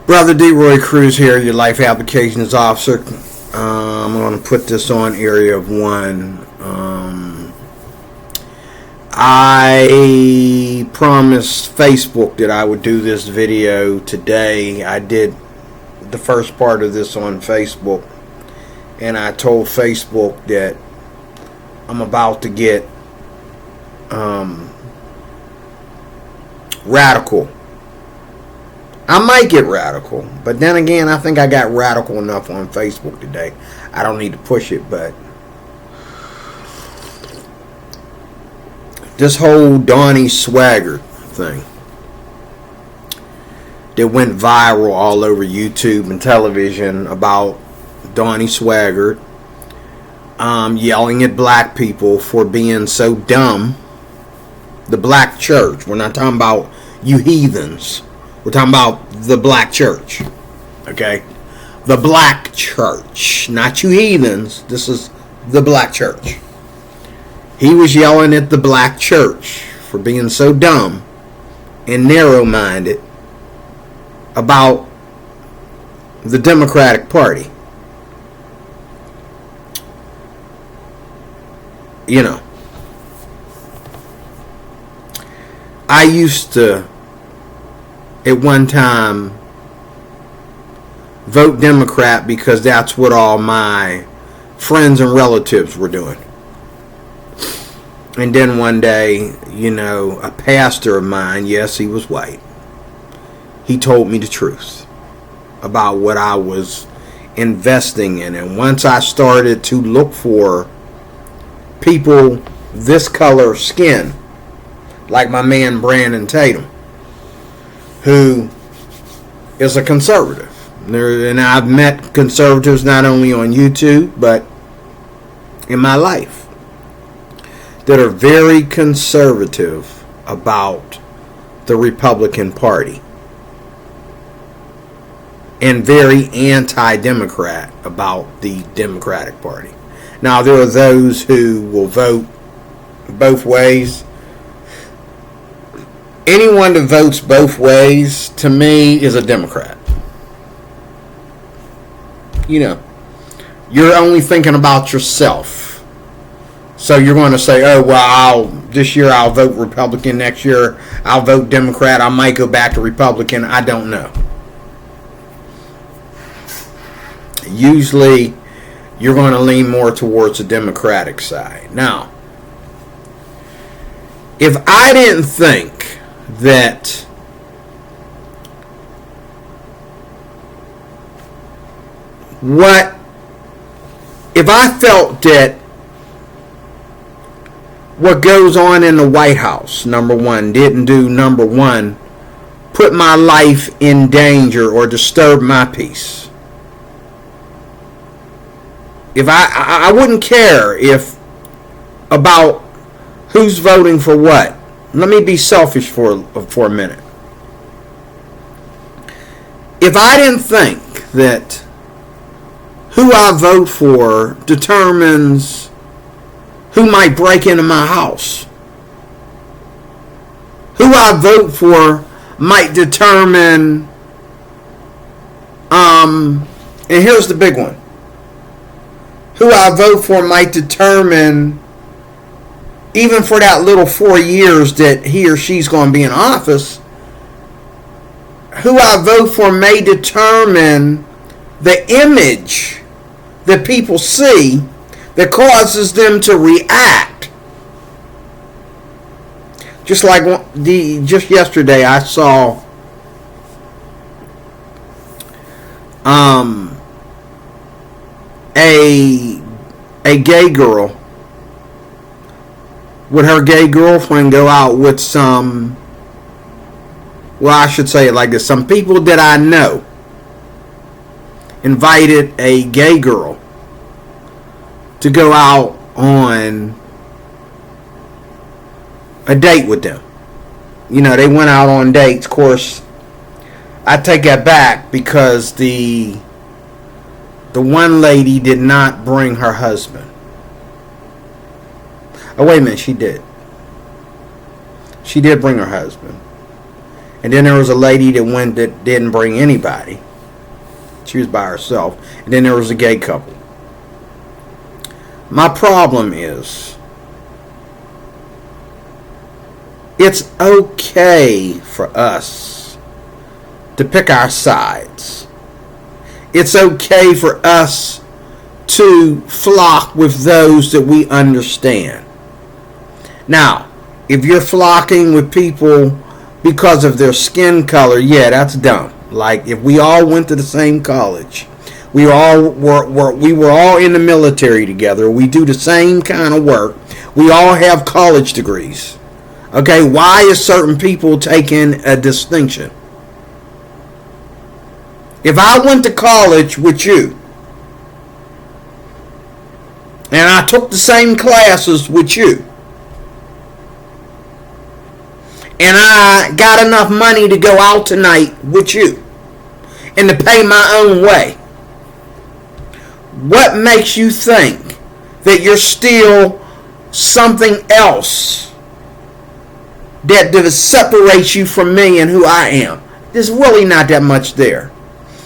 Brother D. Roy Cruz here, your life applications officer. I'm going to put this on Area of 1. I promised Facebook that I would do this video today. I did the first part of this on Facebook, and I told Facebook that I'm about to get radical. I might get radical, but then again, I think I got radical enough on Facebook today. I don't need to push it, but this whole Donnie Swaggart thing that went viral all over YouTube and television about Donnie Swaggart yelling at black people for being so dumb. The black church. We're not talking about you heathens. We're talking about the black church. Okay? The black church. Not you heathens. This is the black church. He was yelling at the black church for being so dumb and narrow-minded about the Democratic Party. You know, I used to, at one time, vote Democrat because that's what all my friends and relatives were doing. And then one day, you know, a pastor of mine, yes, he was white, he told me the truth about what I was investing in. And once I started to look for people this color skin, like my man Brandon Tatum, who is a conservative. And I've met conservatives not only on YouTube, but in my life, that are very conservative about the Republican Party and very anti-Democrat about the Democratic Party. Now, there are those who will vote both ways. Anyone that votes both ways, to me, is a Democrat. You know, you're only thinking about yourself. So you're going to say, oh, well, this year I'll vote Republican, next year I'll vote Democrat, I might go back to Republican, I don't know. Usually, you're going to lean more towards the Democratic side. Now, if I didn't think that if I felt that what goes on in the White House, number one, put my life in danger or disturb my peace. If I wouldn't care about who's voting for what. Let me be selfish for a minute. If I didn't think that who I vote for determines who might break into my house, who I vote for might determine, and here's the big one, who I vote for might determine, even for that little 4 years that he or she's going to be in office, who I vote for may determine the image that people see that causes them to react. Just like just yesterday, I saw a gay girl with her gay girlfriend go out with some, well, I should say it like this, some people that I know invited a gay girl to go out on a date with them. You know, they went out on dates. Of course, I take that back because the one lady did not bring her husband. Oh, wait a minute, she did. She did bring her husband. And then there was a lady that went that didn't bring anybody. She was by herself. And then there was a gay couple. My problem is, it's okay for us to pick our sides. It's okay for us to flock with those that we understand. Now, if you're flocking with people because of their skin color, yeah, that's dumb. Like, if we all went to the same college, we were all in the military together, we do the same kind of work, we all have college degrees. Okay, why is certain people taking a distinction? If I went to college with you, and I took the same classes with you, and I got enough money to go out tonight with you, and to pay my own way, what makes you think that you're still something else that separates you from me and who I am? There's really not that much there.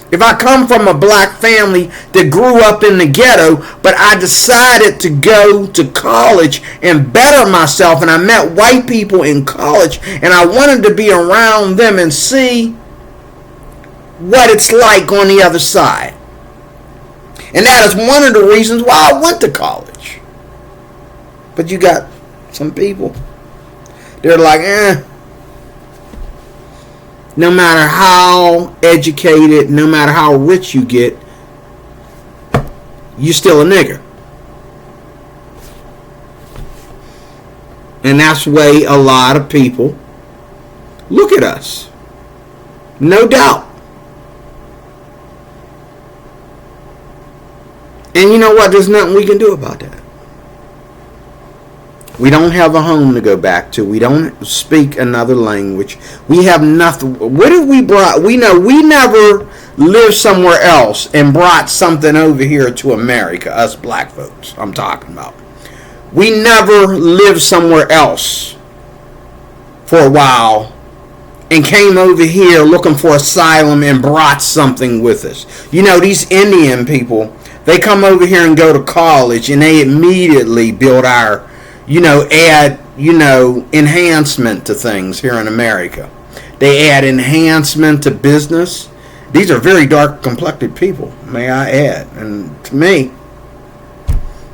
If I come from a black family that grew up in the ghetto, but I decided to go to college and better myself, and I met white people in college, and I wanted to be around them and see what it's like on the other side. And that is one of the reasons why I went to college. But you got some people, they're like, no matter how educated, no matter how rich you get, you're still a nigger. And that's the way a lot of people look at us. No doubt. And you know what? There's nothing we can do about that. We don't have a home to go back to. We don't speak another language. We have nothing. What have we brought? We know we never lived somewhere else and brought something over here to America, us black folks I'm talking about. We never lived somewhere else for a while and came over here looking for asylum and brought something with us. You know, these Indian people, they come over here and go to college and they immediately build our, add, enhancement to things here in America. They add enhancement to business. These are very dark complected people, may I add. And to me,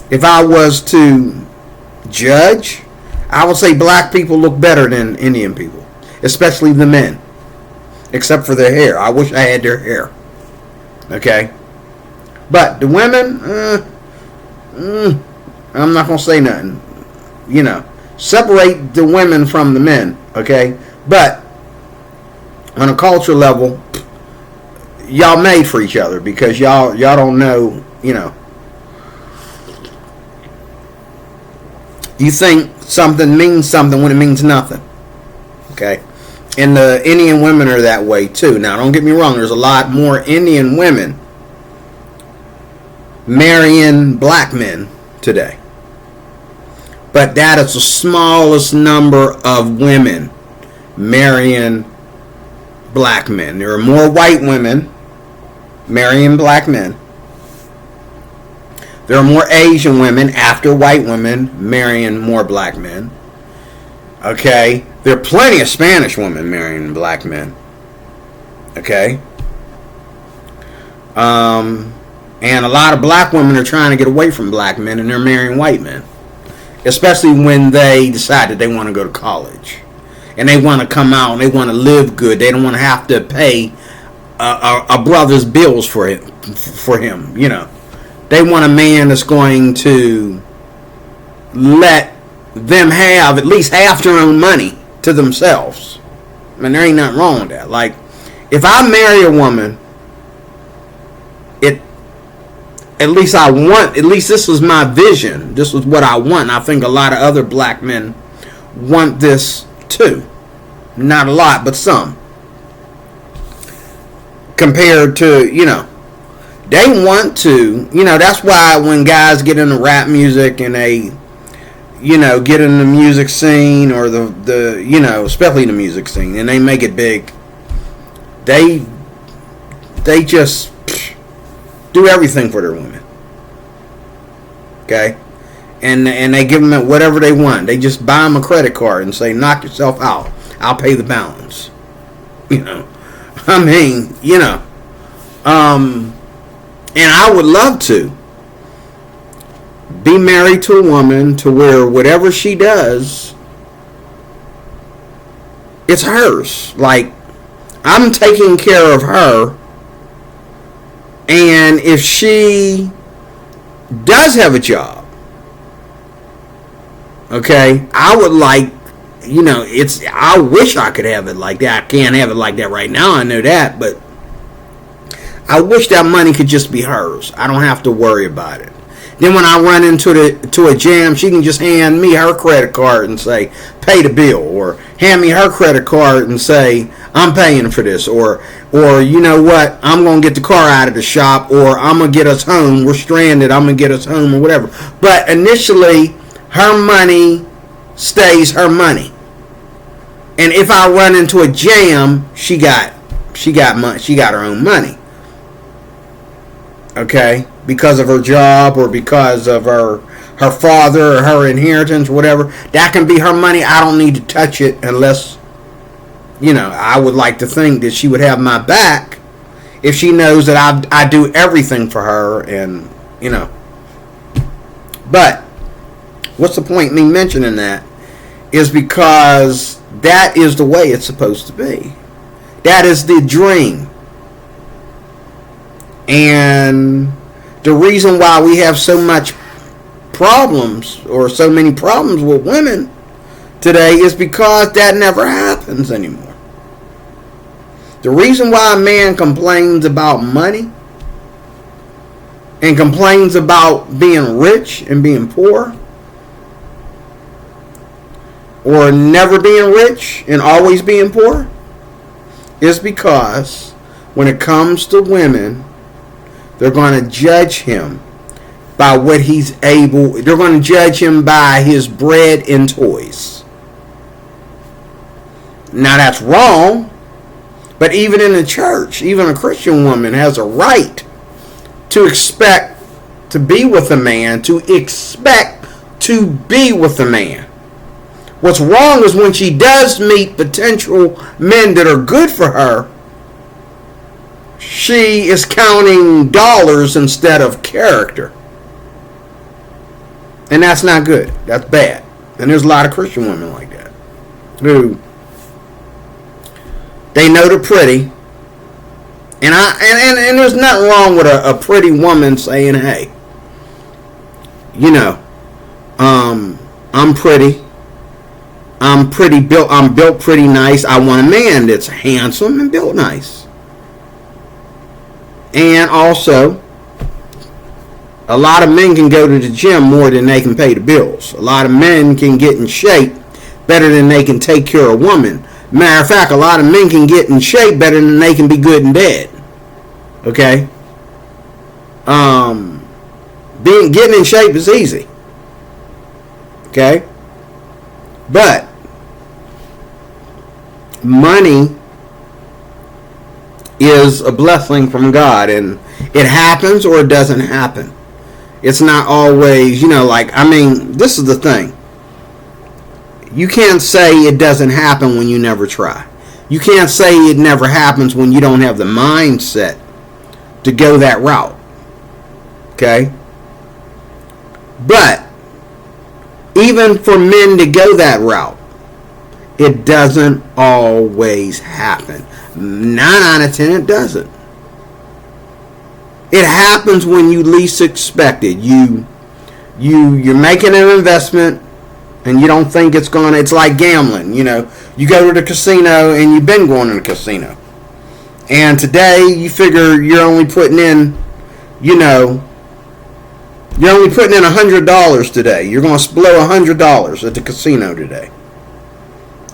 if I was to judge, I would say black people look better than Indian people, especially the men, except for their hair. I wish I had their hair. Okay? But the women, I'm not going to say nothing. Separate the women from the men, okay? But on a culture level, y'all made for each other because y'all don't know, you think something means something when it means nothing, okay? And the Indian women are that way too. Now, don't get me wrong, there's a lot more Indian women marrying black men today. But that is the smallest number of women marrying black men. There are more white women marrying black men. There are more Asian women after white women marrying more black men. Okay? There are plenty of Spanish women marrying black men. Okay? And a lot of black women are trying to get away from black men and they're marrying white men. Especially when they decide that they want to go to college. And they want to come out and they want to live good. They don't want to have to pay a brother's bills for him. They want a man that's going to let them have at least half their own money to themselves. I mean, there ain't nothing wrong with that. Like, if I marry a woman, at least this was my vision. This was what I want. I think a lot of other black men want this too. Not a lot, but some. Compared to, they want to, that's why when guys get into rap music and they, get in the music scene or the especially the music scene, and they make it big. They just do everything for their women. Okay? And they give them whatever they want. They just buy them a credit card and say, knock yourself out. I'll pay the balance. I mean, and I would love to be married to a woman to where whatever she does, it's hers. Like, I'm taking care of her, and if she does have a job, okay, I would like, I wish I could have it like that. I can't have it like that right now, I know that, but I wish that money could just be hers. I don't have to worry about it. Then when I run into a jam, she can just hand me her credit card and say, pay the bill. Or hand me her credit card and say, I'm paying for this. Or you know what, I'm going to get the car out of the shop. Or I'm going to get us home. We're stranded. I'm going to get us home or whatever. But initially, her money stays her money. And if I run into a jam, she got money. She got her own money. Okay? Because of her job or because of her father or her inheritance or whatever. That can be her money. I don't need to touch it unless, I would like to think that she would have my back if she knows that I do everything for her and, But what's the point in me mentioning that is because that is the way it's supposed to be. That is the dream. And the reason why we have so much problems or so many problems with women today is because that never happens anymore. The reason why a man complains about money and complains about being rich and being poor or never being rich and always being poor is because when it comes to women, they're going to judge him by what he's able. They're going to judge him by his bread and toys. Now that's wrong. But even in the church, even a Christian woman has a right to expect to be with a man, to expect to be with a man. What's wrong is when she does meet potential men that are good for her, she is counting dollars instead of character. And that's not good. That's bad. And there's a lot of Christian women like that who they know they're pretty. And there's nothing wrong with a pretty woman saying, hey, I'm pretty. I'm built pretty nice. I want a man that's handsome and built nice. And also, a lot of men can go to the gym more than they can pay the bills. A lot of men can get in shape better than they can take care of a woman. Matter of fact, a lot of men can get in shape better than they can be good in bed. Okay? Getting in shape is easy. Okay? But money is a blessing from God, and it happens or it doesn't happen. It's not always, this is the thing. You can't say it doesn't happen when you never try. You can't say it never happens when you don't have the mindset to go that route. Okay? But even for men to go that route, it doesn't always happen. 9 out of 10, it doesn't. It happens when you least expect it. You're making an investment and you don't think it's like gambling. You go to the casino and you've been going to the casino. And today you figure you're only putting in, $100 today. You're going to blow $100 at the casino today.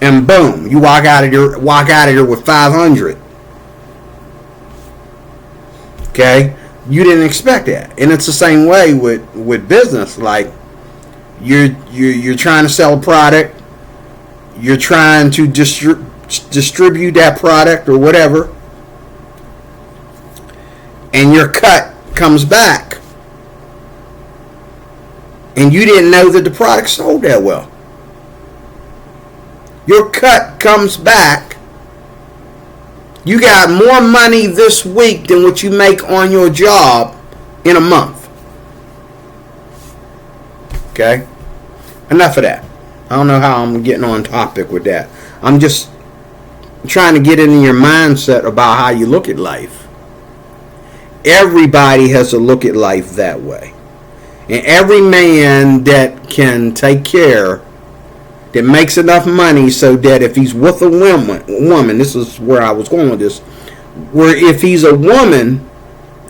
And boom, you walk out of here with 500. Okay? You didn't expect that. And it's the same way with business. Like, You're trying to sell a product. You're trying to distribute that product or whatever, and your cut comes back, and you didn't know that the product sold that well. Your cut comes back. You got more money this week than what you make on your job in a month. Okay? Enough of that. I don't know how I'm getting on topic with that. I'm just trying to get into your mindset about how you look at life. Everybody has to look at life that way. And every man that can take care, that makes enough money so that if he's with a woman, this is where I was going with this, where if he's a woman,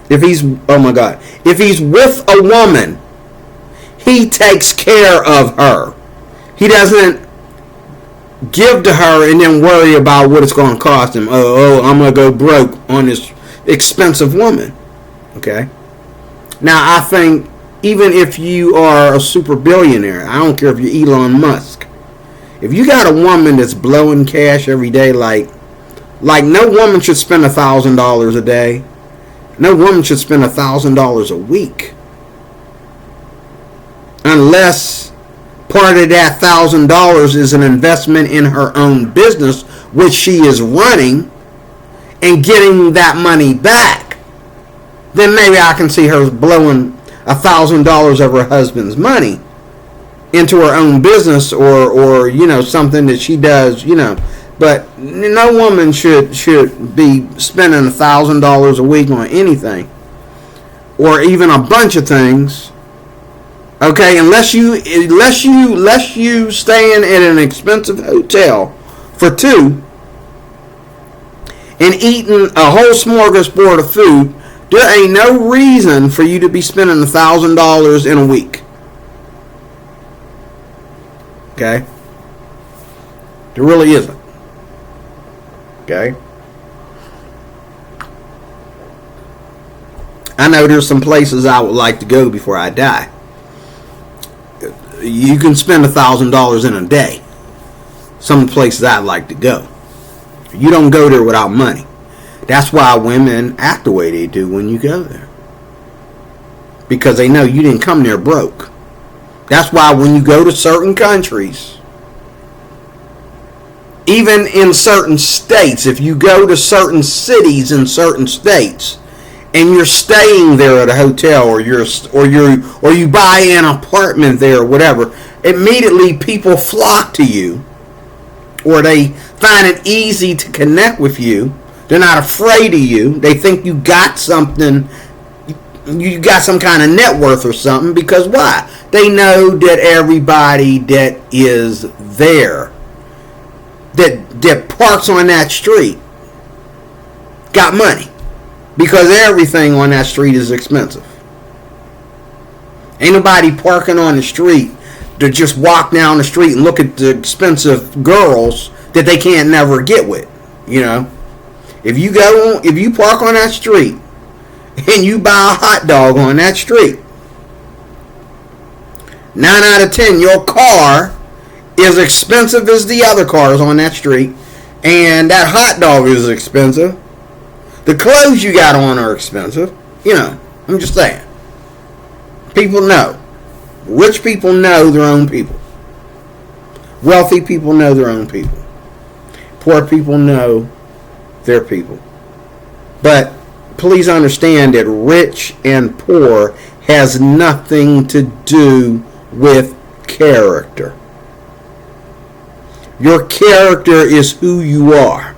if he's with a woman, he takes care of her. He doesn't give to her and then worry about what it's going to cost him. Oh, I'm going to go broke on this expensive woman. Okay? Now, I think even if you are a super billionaire, I don't care if you're Elon Musk, if you got a woman that's blowing cash every day, like no woman should spend $1,000 a day. No woman should spend $1,000 a week. Unless part of that $1,000 is an investment in her own business, which she is running, and getting that money back, then maybe I can see her blowing $1,000 of her husband's money into her own business, or something that she does, But no woman should be spending $1,000 a week on anything, or even a bunch of things. Okay, unless you staying at an expensive hotel for two and eating a whole smorgasbord of food, there ain't no reason for you to be spending $1,000 in a week. Okay? There really isn't. Okay? I know there's some places I would like to go before I die. You can spend $1,000 in a day. Some places I'd like to go. You don't go there without money. That's why women act the way they do when you go there. Because they know you didn't come there broke. That's why when you go to certain countries, even in certain states, if you go to certain cities in certain states, and you're staying there at a hotel, or you buy an apartment there, or whatever, immediately people flock to you, or they find it easy to connect with you. They're not afraid of you. They think you got something, you got some kind of net worth or something, because why? They know that everybody that is there, that parks on that street, got money. Because everything on that street is expensive. Ain't nobody parking on the street to just walk down the street and look at the expensive girls that they can't never get with. If you park on that street and you buy a hot dog on that street, 9 out of 10, your car is expensive as the other cars on that street, and that hot dog is expensive. The clothes you got on are expensive. I'm just saying. People know. Rich people know their own people. Wealthy people know their own people. Poor people know their people. But please understand that rich and poor has nothing to do with character. Your character is who you are.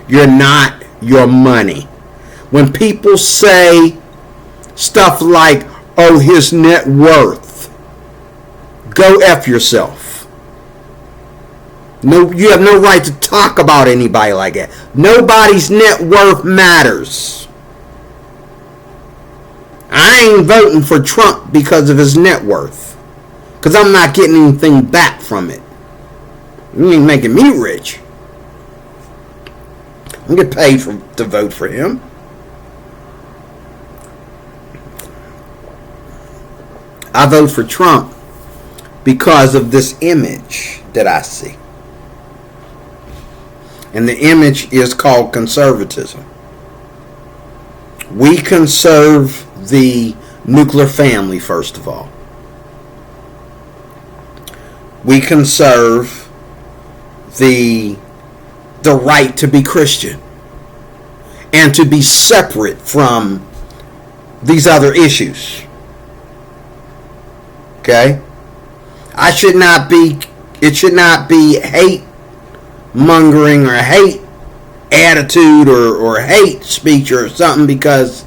You're not your money. When people say stuff like, oh, his net worth, go F yourself. No, you have no right to talk about anybody like that. Nobody's net worth matters. I ain't voting for Trump because of his net worth, because I'm not getting anything back from it. You ain't making me rich. I get paid to vote for him. I vote for Trump because of this image that I see. And the image is called conservatism. We conserve the nuclear family, first of all. We conserve the right to be Christian and to be separate from these other issues. Okay? It should not be hate mongering or hate attitude or hate speech or something, because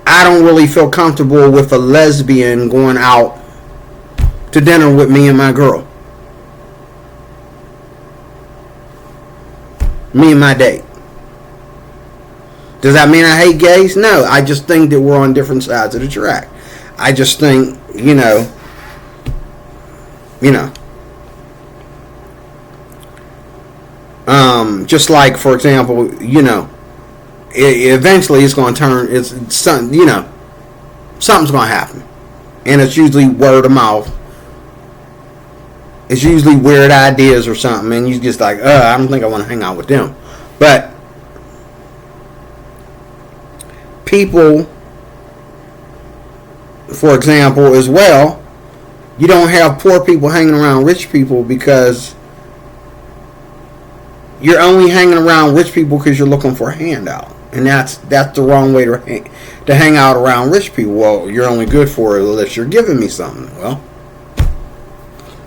I don't really feel comfortable with a lesbian going out to dinner with me and my girl. Me and my date. Does that mean I hate gays? No, I just think that we're on different sides of the track. I just think, just like, for example, eventually it's going to turn, something's going to happen. And it's usually word of mouth. It's usually weird ideas or something, and you just like, I don't think I want to hang out with them. But people, for example, as well, you don't have poor people hanging around rich people, because you're only hanging around rich people because you're looking for a handout. And that's the wrong way to hang out around rich people. Well, you're only good for it unless you're giving me something. Well,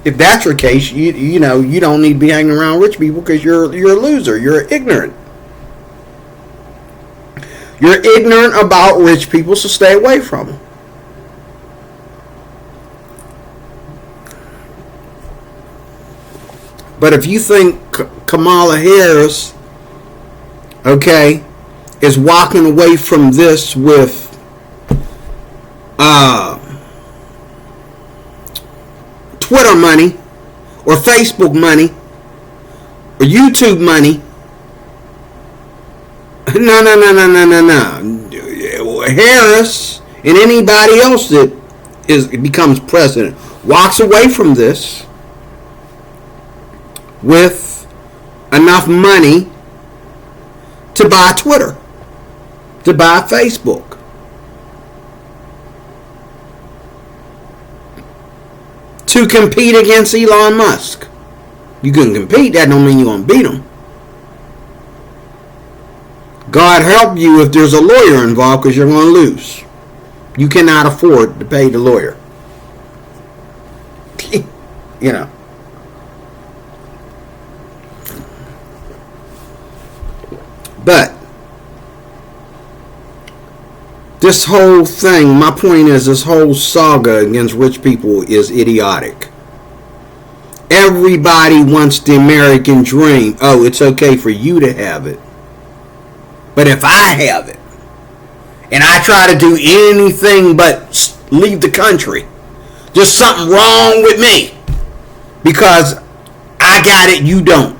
if that's your case, you don't need to be hanging around rich people, because you're a loser. You're ignorant. You're ignorant about rich people, so stay away from them. But if you think Kamala Harris, is walking away from this with Twitter money or Facebook money or YouTube money, no. Harris and anybody else that becomes president walks away from this with enough money to buy Twitter, to buy Facebook. To compete against Elon Musk. You can compete, that don't mean you're going to beat him. God help you if there's a lawyer involved, because you're going to lose. You cannot afford to pay the lawyer. But this whole thing, my point is, this whole saga against rich people is idiotic. Everybody wants the American dream. Oh, it's okay for you to have it. But if I have it, and I try to do anything but leave the country, there's something wrong with me, because I got it, you don't.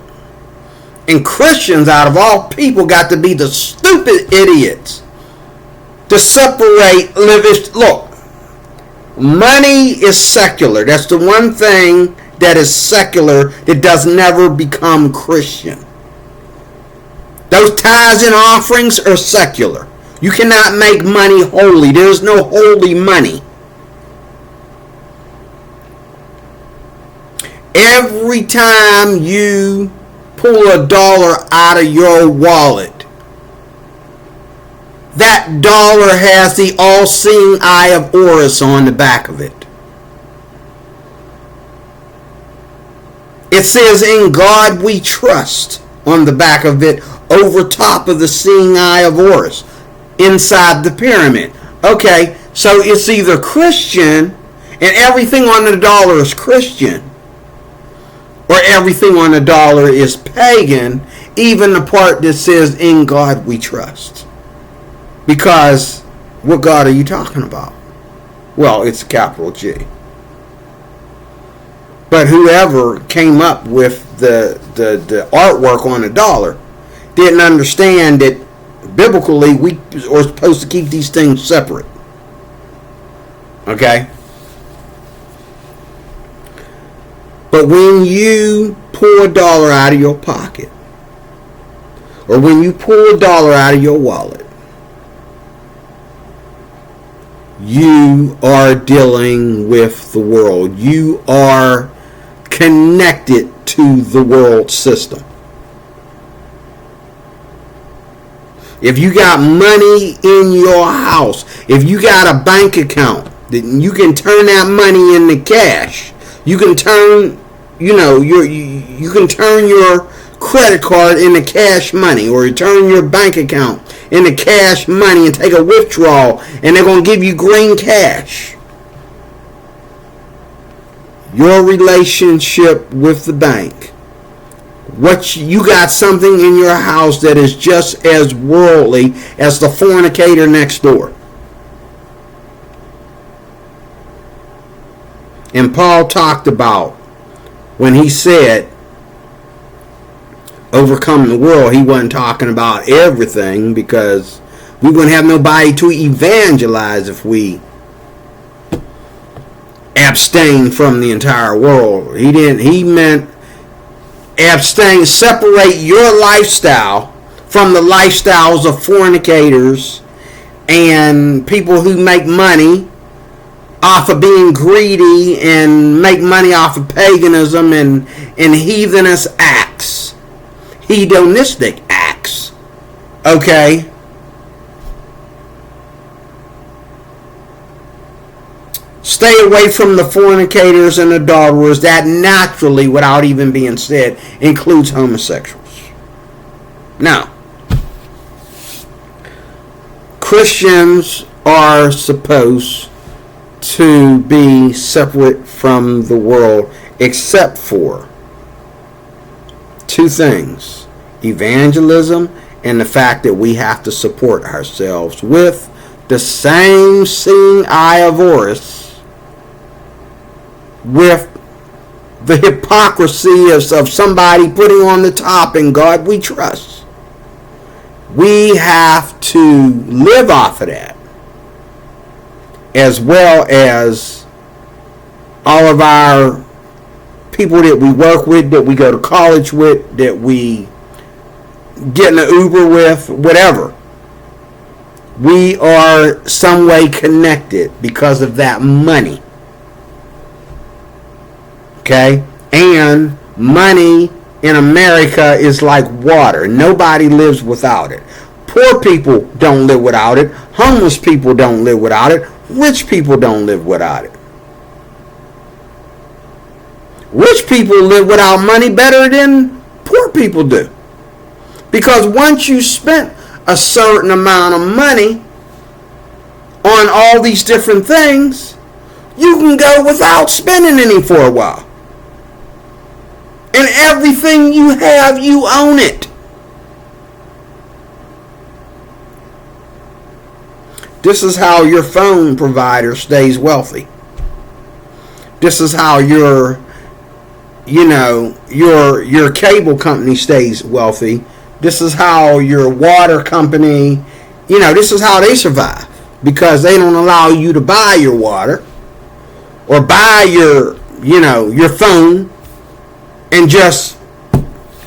And Christians, out of all people, got to be the stupid idiots to separate look, money is secular. That's the one thing that is secular that does never become Christian. Those tithes and offerings are secular. You cannot make money holy. There's no holy money. Every time you pull $1 out of your wallet, that dollar has the all-seeing eye of Horus on the back of it. It says, "In God we trust," on the back of it, over top of the seeing eye of Horus, inside the pyramid. Okay, so it's either Christian, and everything on the dollar is Christian, or everything on the dollar is pagan, even the part that says, "In God we trust." Because what God are you talking about? Well, it's a capital G. But whoever came up with the artwork on the dollar didn't understand that biblically we are supposed to keep these things separate. Okay? But when you pull a dollar out of your pocket, or when you pull a dollar out of your wallet, you are dealing with the world. You are connected to the world system. If you got money in your house, if you got a bank account, then you can turn that money into cash. You can turn, you can turn your credit card into cash money, or you turn your bank account into cash money and take a withdrawal, and they're going to give you green cash. Your relationship with the bank. You got something in your house that is just as worldly as the fornicator next door. And Paul talked about, when he said overcome the world, he wasn't talking about everything, because we wouldn't have nobody to evangelize if we abstain from the entire world. He meant abstain, separate your lifestyle from the lifestyles of fornicators and people who make money off of being greedy and make money off of paganism and heathenous acts, hedonistic acts. Okay? Stay away from the fornicators and adulterers. That naturally, without even being said, includes homosexuals. Now, Christians are supposed to be separate from the world, except for two things: evangelism and the fact that we have to support ourselves with the same seeing eye of Horus, with the hypocrisy of somebody putting on the top, "In God we trust." We have to live off of that, as well as all of our people that we work with, that we go to college with, that we get in an Uber with, whatever. We are some way connected because of that money. Okay? And money in America is like water. Nobody lives without it. Poor people don't live without it. Homeless people don't live without it. Rich people don't live without it. Rich people live without money better than poor people do. Because once you spent a certain amount of money on all these different things, you can go without spending any for a while. And everything you have, you own it. This is how your phone provider stays wealthy. This is how your cable company stays wealthy. This is how your water company, this is how they survive. Because they don't allow you to buy your water or buy your phone and just,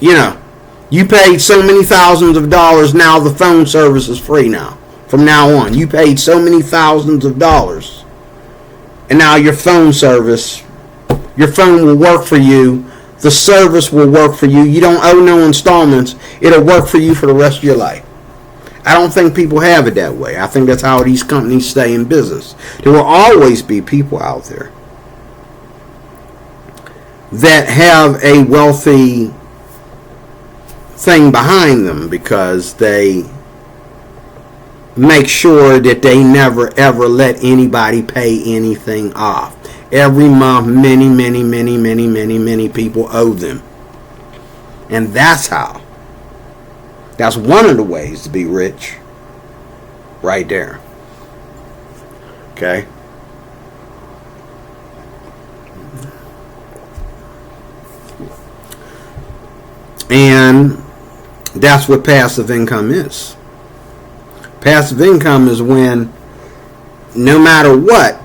you paid so many thousands of dollars, now the phone service is free now. From now on, you paid so many thousands of dollars, and now your phone service, your phone will work for you. The service will work for you. You don't owe no installments. It'll work for you for the rest of your life. I don't think people have it that way. I think that's how these companies stay in business. There will always be people out there that have a wealthy thing behind them, because they make sure that they never ever let anybody pay anything off. Every month, many people owe them. And that's how. That's one of the ways to be rich. Right there. Okay? And that's what passive income is. Passive income is when, no matter what,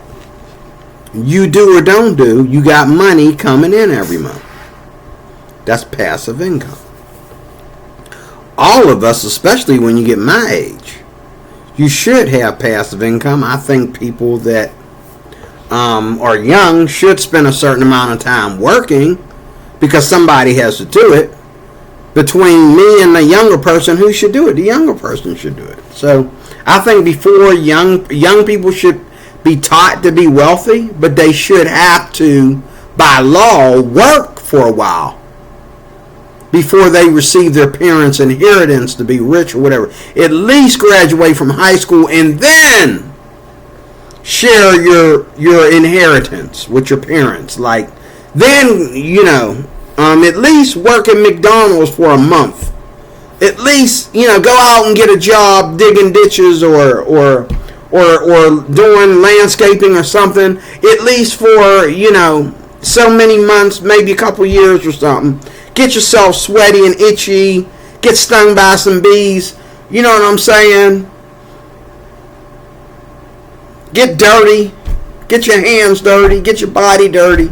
You do or don't do, you got money coming in every month. That's passive income. All of us, especially when you get my age, you should have passive income. I think people that are young should spend a certain amount of time working because somebody has to do it. Between me and the younger person, who should do it? The younger person should do it. So I think before young people should be taught to be wealthy, but they should have to, by law, work for a while before they receive their parents' inheritance to be rich or whatever. At least graduate from high school and then share your inheritance with your parents. Like, then, at least work at McDonald's for a month. At least, go out and get a job digging ditches or doing landscaping or something. At least for, so many months, maybe a couple years or something. Get yourself sweaty and itchy. Get stung by some bees. You know what I'm saying? Get dirty. Get your hands dirty. Get your body dirty.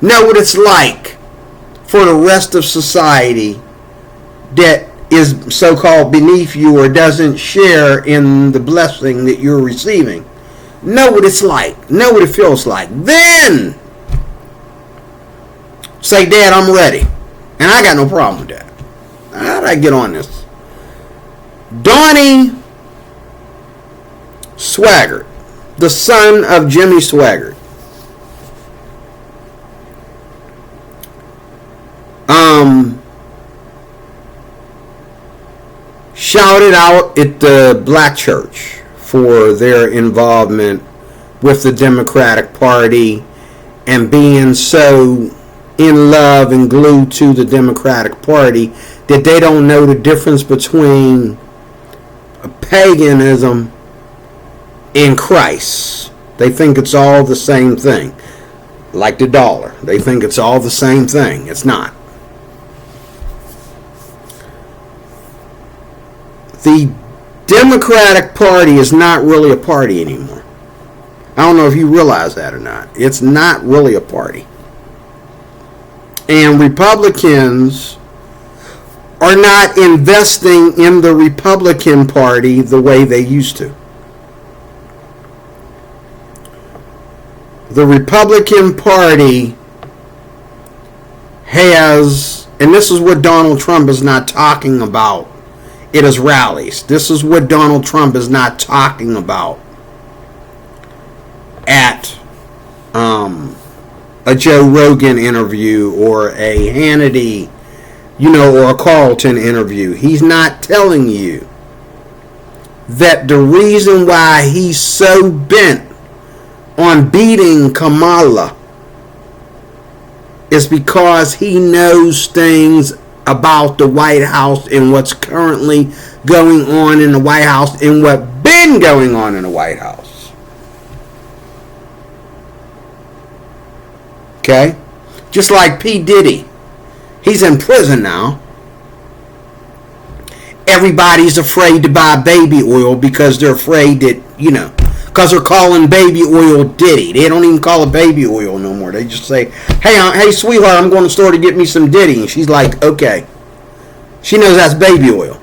Know what it's like for the rest of society that is so-called beneath you or doesn't share in the blessing that you're receiving. Know what it's like. Know what it feels like. Then say, Dad, I'm ready. And I got no problem with that. How did I get on this? Donnie Swaggart, the son of Jimmy Swaggart, shouted out at the black church for their involvement with the Democratic Party and being so in love and glued to the Democratic Party that they don't know the difference between paganism and Christ. They think it's all the same thing. Like the dollar. They think it's all the same thing. It's not. The Democratic Party is not really a party anymore. I don't know if you realize that or not. It's not really a party. And Republicans are not investing in the Republican Party the way they used to. The Republican Party has, and this is what Donald Trump is not talking about at his rallies. This is what Donald Trump is not talking about at a Joe Rogan interview or a Hannity, or a Carlton interview. He's not telling you that the reason why he's so bent on beating Kamala is because he knows things about the White House and what's currently going on in the White House and what's been going on in the White House. Okay? Just like P. Diddy. He's in prison now. Everybody's afraid to buy baby oil because they're afraid that, because they're calling baby oil Diddy. They don't even call it baby oil no more. They just say, hey, sweetheart, I'm going to the store to get me some Diddy. And she's like, okay. She knows that's baby oil.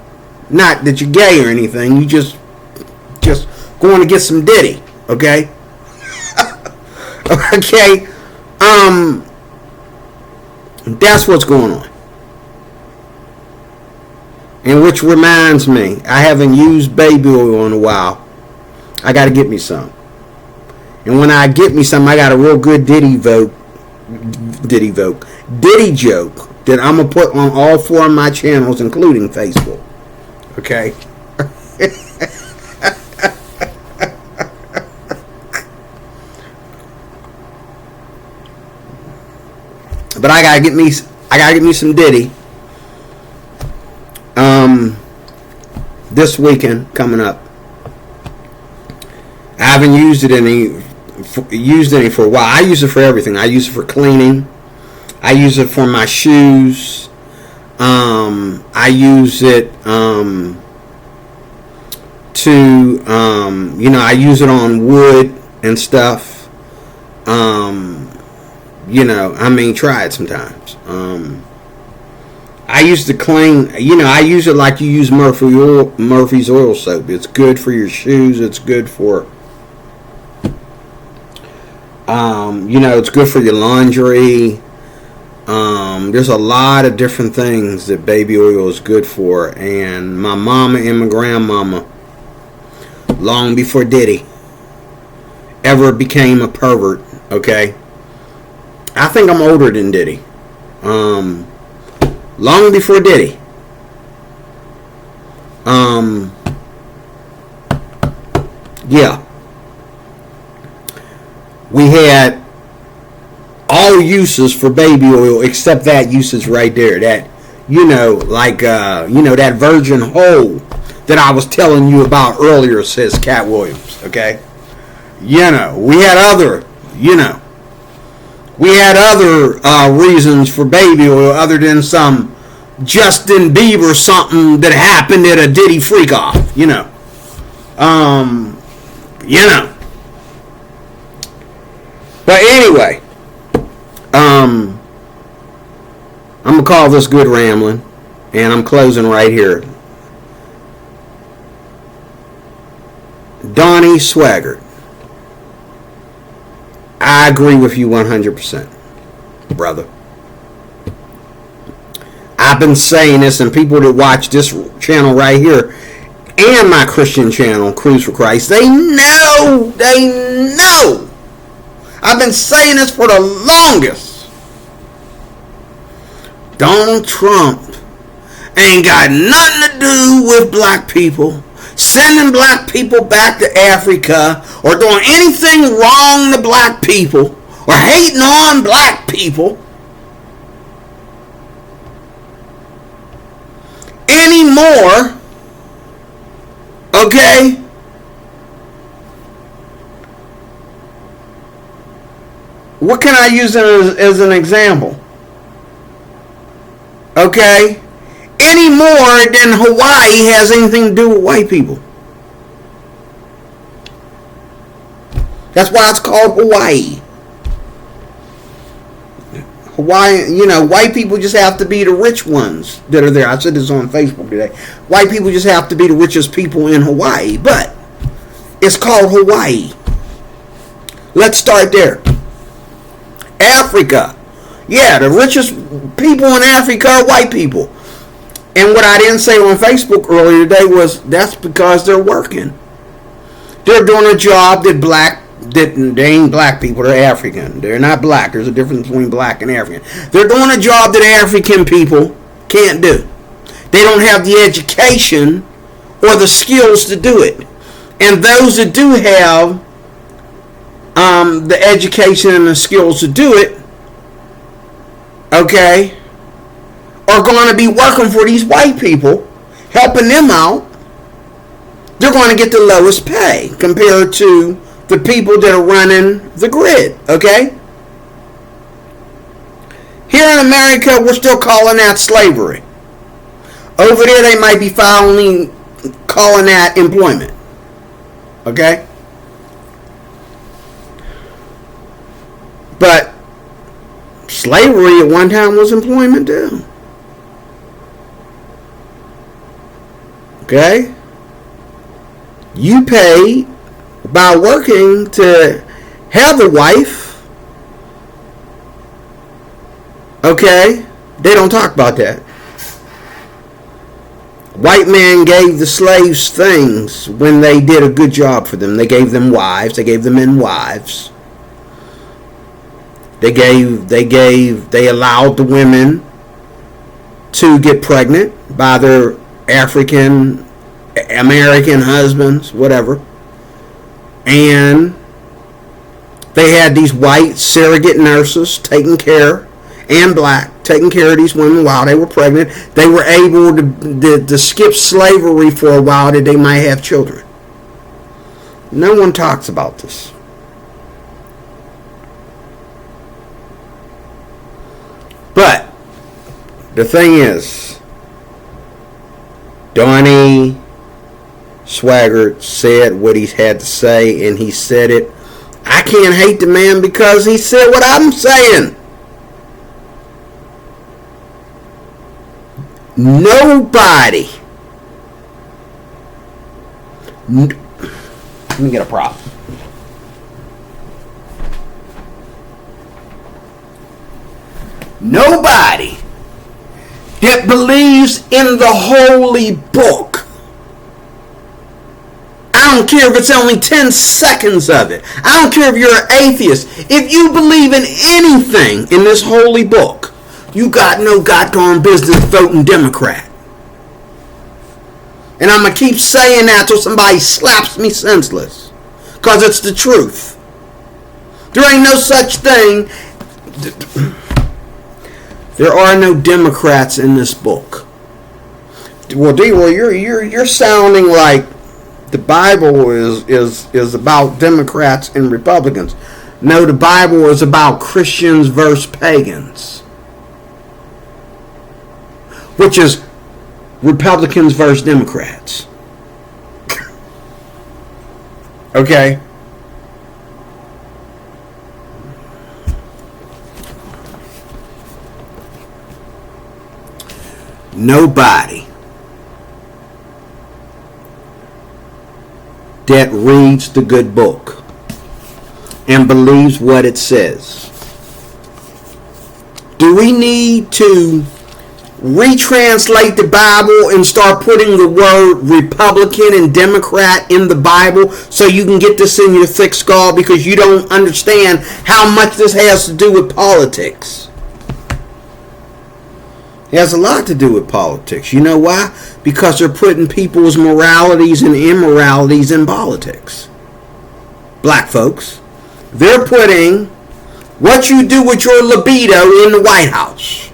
Not that you're gay or anything. You just going to get some Diddy. Okay? Okay? That's what's going on. And which reminds me, I haven't used baby oil in a while. I got to get me some. And when I get me some, I got a real good Diddy joke that I'm going to put on all 4 of my channels, including Facebook. Okay? But I gotta get me some Diddy. This weekend coming up. I haven't used any for a while. I use it for everything. I use it for cleaning. I use it for my shoes. I use it to I use it on wood and stuff. Try it sometimes. I used to clean, I use it like you use Murphy's oil soap. It's good for your shoes. It's good for, it's good for your laundry. There's a lot of different things that baby oil is good for. And my mama and my grandmama, long before Diddy ever became a pervert, okay? I think I'm older than Diddy. Long before Diddy. Yeah. We had all uses for baby oil except that usage right there. That, that virgin hole that I was telling you about earlier, says Cat Williams, okay? We had other, reasons for baby oil other than some Justin Bieber something that happened at a Diddy freak off, But anyway, I'm gonna call this good rambling, and I'm closing right here. Donnie Swaggart, I agree with you 100%, brother. I've been saying this, and people that watch this channel right here and my Christian channel, Cruise for Christ, they know. I've been saying this for the longest. Donald Trump ain't got nothing to do with black people, sending black people back to Africa, or doing anything wrong to black people, or hating on black people anymore, okay? What can I use as an example? Okay? Any more than Hawaii has anything to do with white people. That's why it's called Hawaii. Hawaii, white people just have to be the rich ones that are there. I said this on Facebook today. White people just have to be the richest people in Hawaii, but it's called Hawaii. Let's start there. Africa. Yeah, the richest people in Africa are white people. And what I didn't say on Facebook earlier today was that's because they're working. They're doing a job that they ain't black people, they're African. They're not black. There's a difference between black and African. They're doing a job that African people can't do. They don't have the education or the skills to do it. And those that do have the education and the skills to do it, okay, are going to be working for these white people, helping them out. They're going to get the lowest pay compared to the people that are running the grid, okay? Here in America, we're still calling that slavery. Over there, they might be calling that employment, okay? But slavery at one time was employment too. Okay? You paid by working to have a wife. Okay? They don't talk about that. White man gave the slaves things when they did a good job for them. They gave them wives. They gave the men wives. They allowed the women to get pregnant by their African American husbands, whatever. And they had these white surrogate nurses taking care, and black, taking care of these women while they were pregnant. They were able to skip slavery for a while that they might have children. No one talks about this. But the thing is, Donnie Swaggart said what he had to say, and he said it I can't hate the man because he said what I'm saying. Nobody. Let me get a prop. Nobody that believes in the holy book, I don't care if it's only 10 seconds of it. I don't care if you're an atheist. If you believe in anything in this holy book, you got no goddamn business voting Democrat. And I'm going to keep saying that till somebody slaps me senseless. Because it's the truth. There ain't no such thing. There are no Democrats in this book. Well, D-Roy, you're sounding like the Bible is about Democrats and Republicans. No, the Bible is about Christians versus pagans. Which is Republicans versus Democrats. Okay? Nobody that reads the good book and believes what it says. Do we need to retranslate the Bible and start putting the word Republican and Democrat in the Bible so you can get this in your thick skull because you don't understand how much this has to do with politics? It has a lot to do with politics. You know why? Because they're putting people's moralities and immoralities in politics. Black folks. They're putting what you do with your libido in the White House.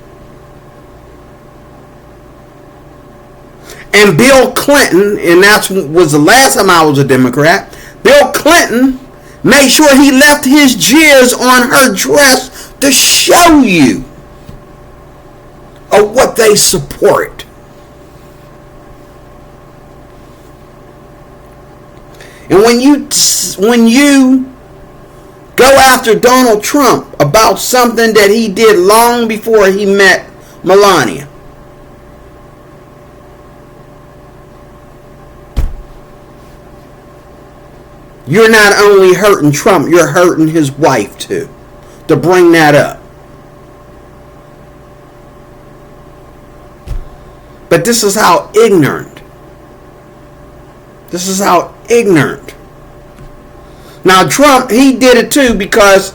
And Bill Clinton, and that was the last time I was a Democrat, Bill Clinton made sure he left his jizz on her dress to show you of what they support. And when you go after Donald Trump about something that he did long before he met Melania, you're not only hurting Trump, you're hurting his wife too, to bring that up. But this is how ignorant. This is how ignorant. Now Trump, he did it too because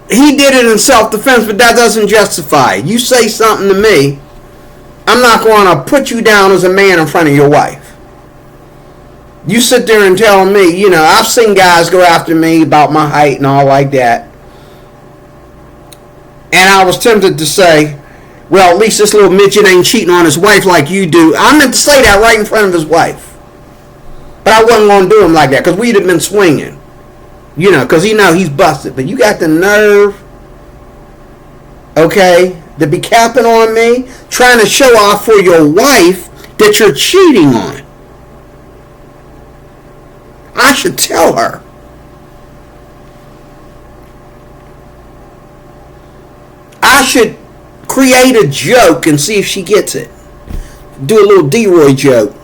he did it in self-defense, but that doesn't justify it. You say something to me, I'm not going to put you down as a man in front of your wife. You sit there and tell me, you know, I've seen guys go after me about my height and all like that. And I was tempted to say, well, at least this little midget ain't cheating on his wife like you do. I meant to say that right in front of his wife. But I wasn't going to do him like that because we'd have been swinging. You know, because he's busted. But you got the nerve, okay, to be capping on me, trying to show off for your wife that you're cheating on. I should tell her. I should create a joke and see if she gets it. Do a little D-Roy joke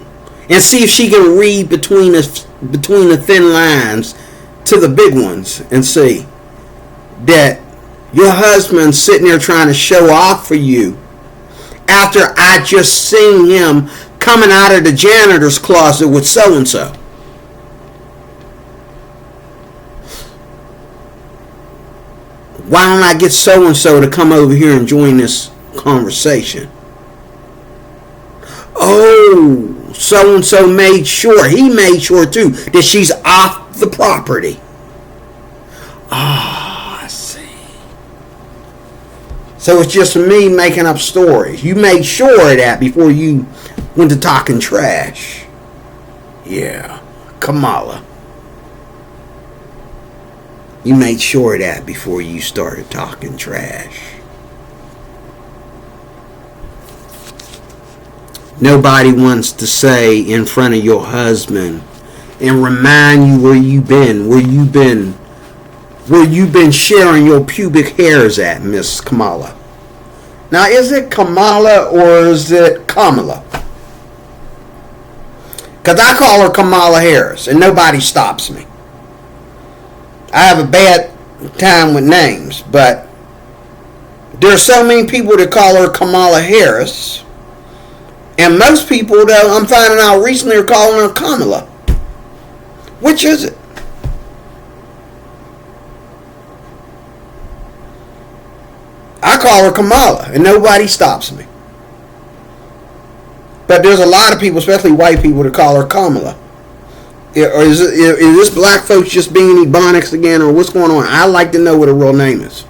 and see if she can read between the thin lines to the big ones and see that your husband's sitting there trying to show off for you after I just seen him coming out of the janitor's closet with so-and-so. Why don't I get so-and-so to come over here and join this conversation? Oh, so-and-so made sure, he made sure too, that she's off the property. Ah, I see. So it's just me making up stories. You made sure of that before you went to talking trash. Yeah, Kamala. You made sure of that before you started talking trash. Nobody wants to say in front of your husband and remind you where you've been sharing your pubic hairs at, Miss Kamala. Now, is it Kamala or is it Kamala? Because I call her Kamala Harris, and nobody stops me. I have a bad time with names, but there are so many people that call her Kamala Harris, and most people, though, I'm finding out recently, are calling her Kamala. Which is it? I call her Kamala, and nobody stops me. But there's a lot of people, especially white people, that call her Kamala. Or is this black folks just being Ebonics again, or what's going on? I like to know what her real name is.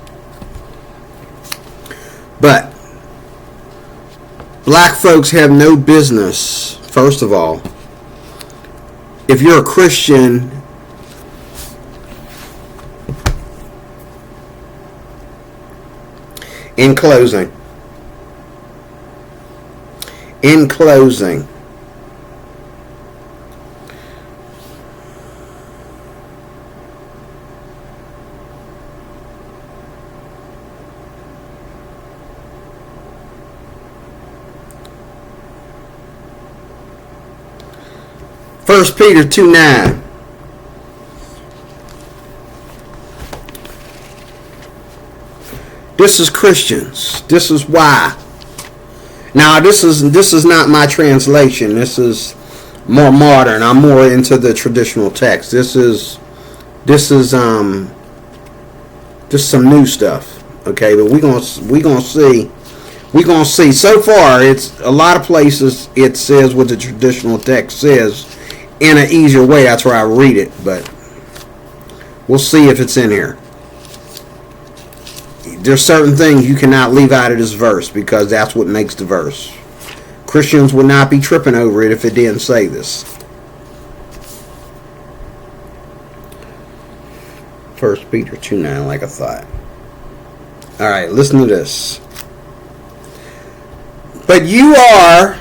But black folks have no business, first of all, if you're a Christian, in closing, 1 Peter 2:9. This is Christians. This is why. Now, this is not my translation. This is more modern. I'm more into the traditional text. This is some new stuff. Okay, but we're gonna see. We're gonna see. So far, it's a lot of places it says what the traditional text says in an easier way. That's where I read it, but we'll see if it's in here. There's certain things you cannot leave out of this verse because that's what makes the verse. Christians would not be tripping over it if it didn't say this. 1 Peter 2:9, like I thought. Alright, listen to this. But you are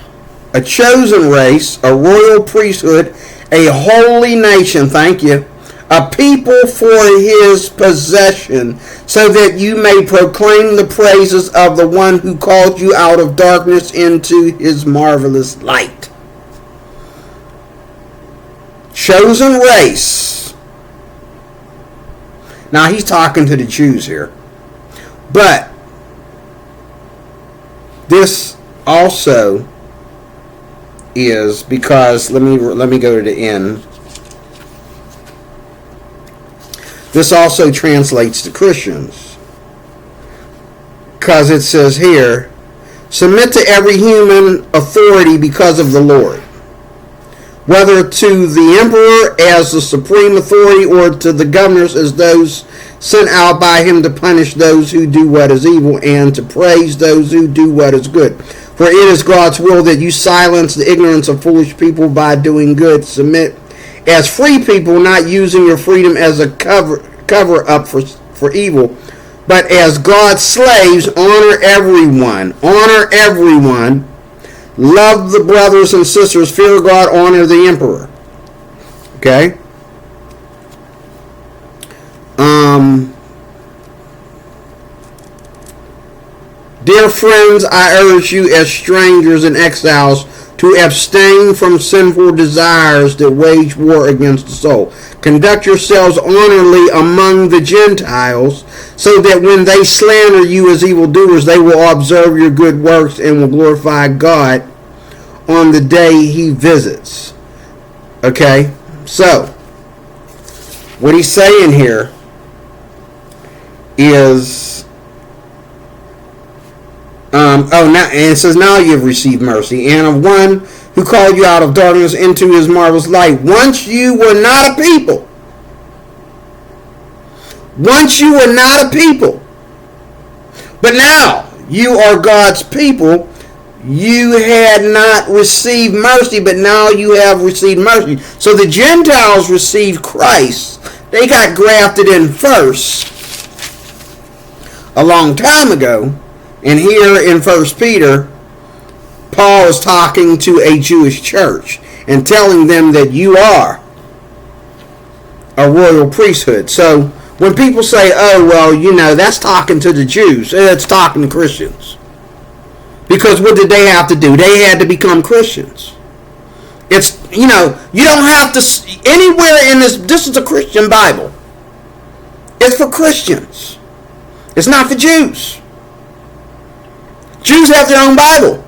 a chosen race, a royal priesthood, a holy nation, thank you, a people for his possession, so that you may proclaim the praises of the one who called you out of darkness into his marvelous light. Chosen race. Now he's talking to the Jews here. But this also is because, let me go to the end. This also translates to Christians, because it says here, submit to every human authority because of the Lord, whether to the emperor as the supreme authority or to the governors as those sent out by him to punish those who do what is evil and to praise those who do what is good. For it is God's will that you silence the ignorance of foolish people by doing good. Submit as free people, not using your freedom as a cover up for evil, but as God's slaves. Honor everyone. Love the brothers and sisters. Fear God. Honor the emperor. Okay. Dear friends, I urge you as strangers and exiles to abstain from sinful desires that wage war against the soul. Conduct yourselves honorably among the Gentiles, so that when they slander you as evildoers, they will observe your good works and will glorify God on the day he visits. Okay, so what he's saying here is, now, and it says, now you have received mercy, and of one who called you out of darkness into his marvelous light. Once you were not a people. But now you are God's people. You had not received mercy, but now you have received mercy. So the Gentiles received Christ. They got grafted in first a long time ago. And here in 1 Peter, Paul is talking to a Jewish church and telling them that you are a royal priesthood. So when people say, oh, well, that's talking to the Jews, it's talking to Christians. Because what did they have to do? They had to become Christians. It's, you don't have to, anywhere in this is a Christian Bible. It's for Christians. It's not for Jews. Jews have their own Bible.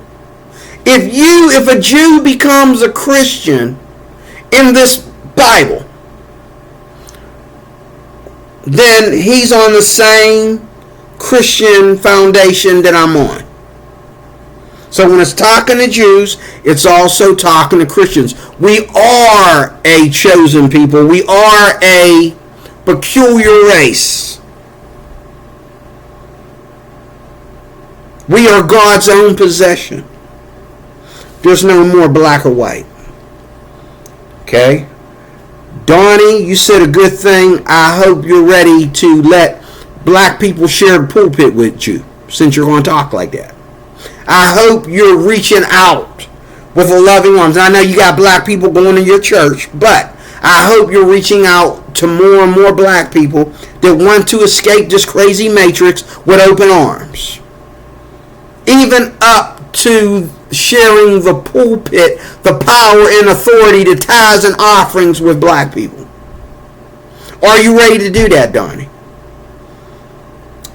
If a Jew becomes a Christian in this Bible, then he's on the same Christian foundation that I'm on. So when it's talking to Jews, it's also talking to Christians. We are a chosen people. We are a peculiar race. We are God's own possession. There's no more black or white. Okay? Donnie, you said a good thing. I hope you're ready to let black people share the pulpit with you, since you're going to talk like that. I hope you're reaching out with a loving arms. I know you got black people going to your church, but I hope you're reaching out to more and more black people that want to escape this crazy matrix with open arms. Even up to sharing the pulpit, the power and authority to tithes and offerings with black people. Are you ready to do that, Donnie?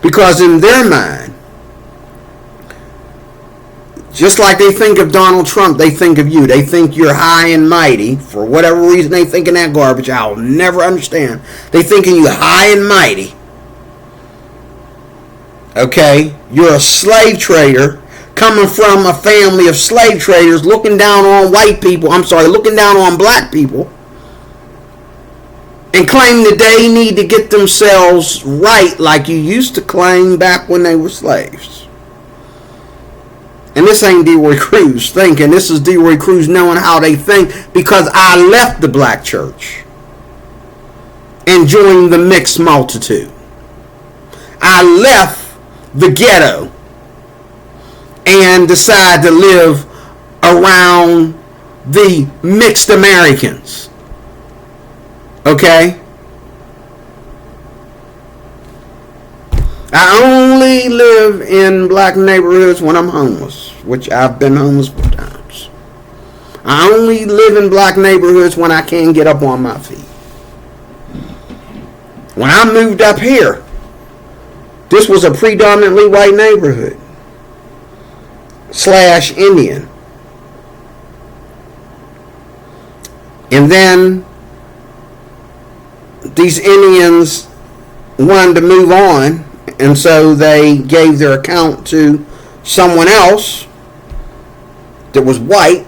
Because in their mind, just like they think of Donald Trump, they think of you. They think you're high and mighty. For whatever reason they think in that garbage, I'll never understand. They thinking you high and mighty. Okay? You're a slave trader coming from a family of slave traders looking down on looking down on black people and claim that they need to get themselves right like you used to claim back when they were slaves. And this ain't DeRoy Cruz thinking. This is DeRoy Cruz knowing how they think, because I left the black church and joined the mixed multitude. I left the ghetto and decided to live around the mixed Americans. Okay? I only live in black neighborhoods when I'm homeless, which I've been homeless 4 times. I only live in black neighborhoods when I can't get up on my feet. When I moved up here, this was a predominantly white neighborhood / Indian. And then these Indians wanted to move on, and so they gave their account to someone else that was white,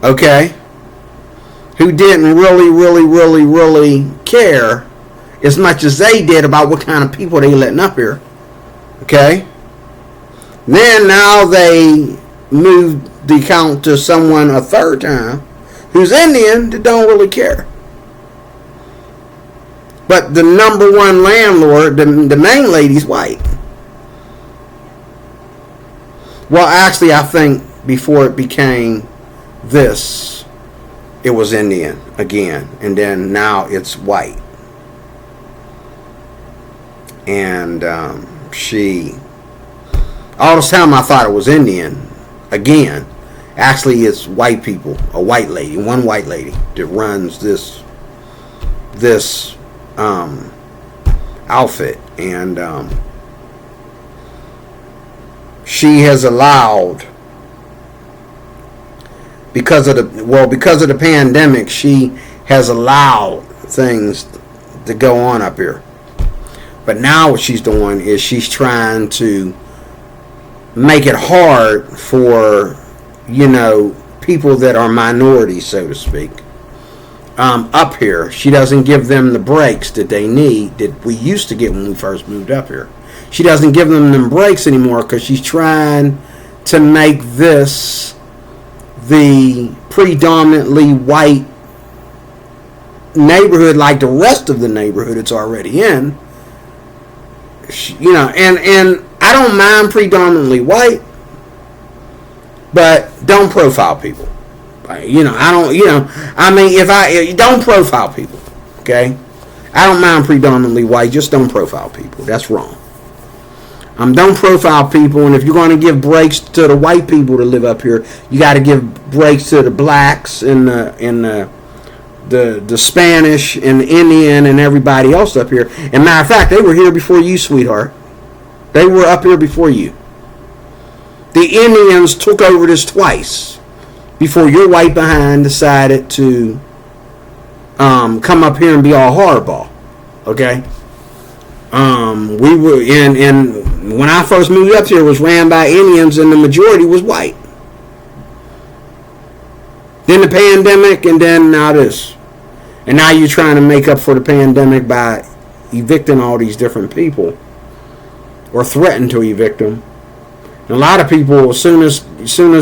okay, who didn't really care as much as they did about what kind of people they letting up here, okay. Then now they moved the account to someone a 3rd time who's Indian that don't really care. But the number one landlord, the main lady's white. Well, actually, I think before it became this, it was Indian again. And then now it's white. And all this time I thought it was Indian again. Actually, it's white people, one white lady that runs this outfit, and she has allowed, because of the pandemic, she has allowed things to go on up here. But now what she's doing is she's trying to make it hard for, people that are minorities, so to speak, up here. She doesn't give them the breaks that they need, that we used to get when we first moved up here. She doesn't give them breaks anymore because she's trying to make this the predominantly white neighborhood like the rest of the neighborhood it's already in. And I don't mind predominantly white, but don't profile people. Don't profile people. Okay? I don't mind predominantly white, just don't profile people. That's wrong. Don't profile people, and if you're going to give breaks to the white people to live up here, you got to give breaks to the blacks and the Spanish and the Indian and everybody else up here. And matter of fact, they were here before you, sweetheart. They were up here before you. The Indians took over this twice before your white behind decided to come up here and be all hardball. Okay? We were in when I first moved up here, it was ran by Indians and the majority was white. Then the pandemic, and then now this. And now you're trying to make up for the pandemic by evicting all these different people, or threaten to evict them. And a lot of people, as soon as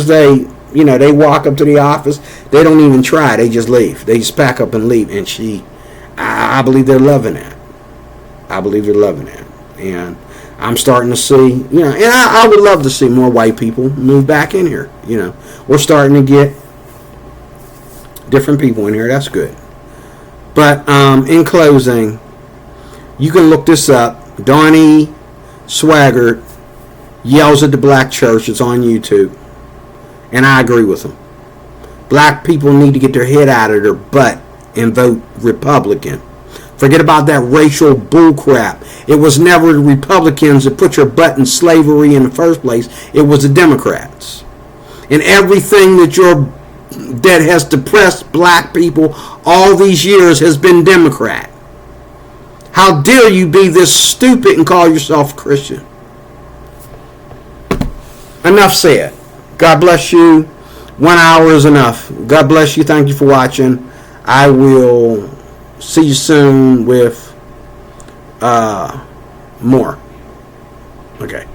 they, they walk up to the office, they don't even try. They just leave. They just pack up and leave. And I believe they're loving that. And I'm starting to see, and I would love to see more white people move back in here. We're starting to get different people in here. That's good. But in closing, you can look this up. Donnie Swaggart yells at the black church. It's on YouTube. And I agree with him. Black people need to get their head out of their butt and vote Republican. Forget about that racial bullcrap. It was never the Republicans that put your butt in slavery in the first place. It was the Democrats. And everything that has depressed black people all these years has been Democrat. How dare you be this stupid and call yourself a Christian? Enough said. God bless you. 1 hour is enough. God bless you. Thank you for watching. I will see you soon with more. Okay.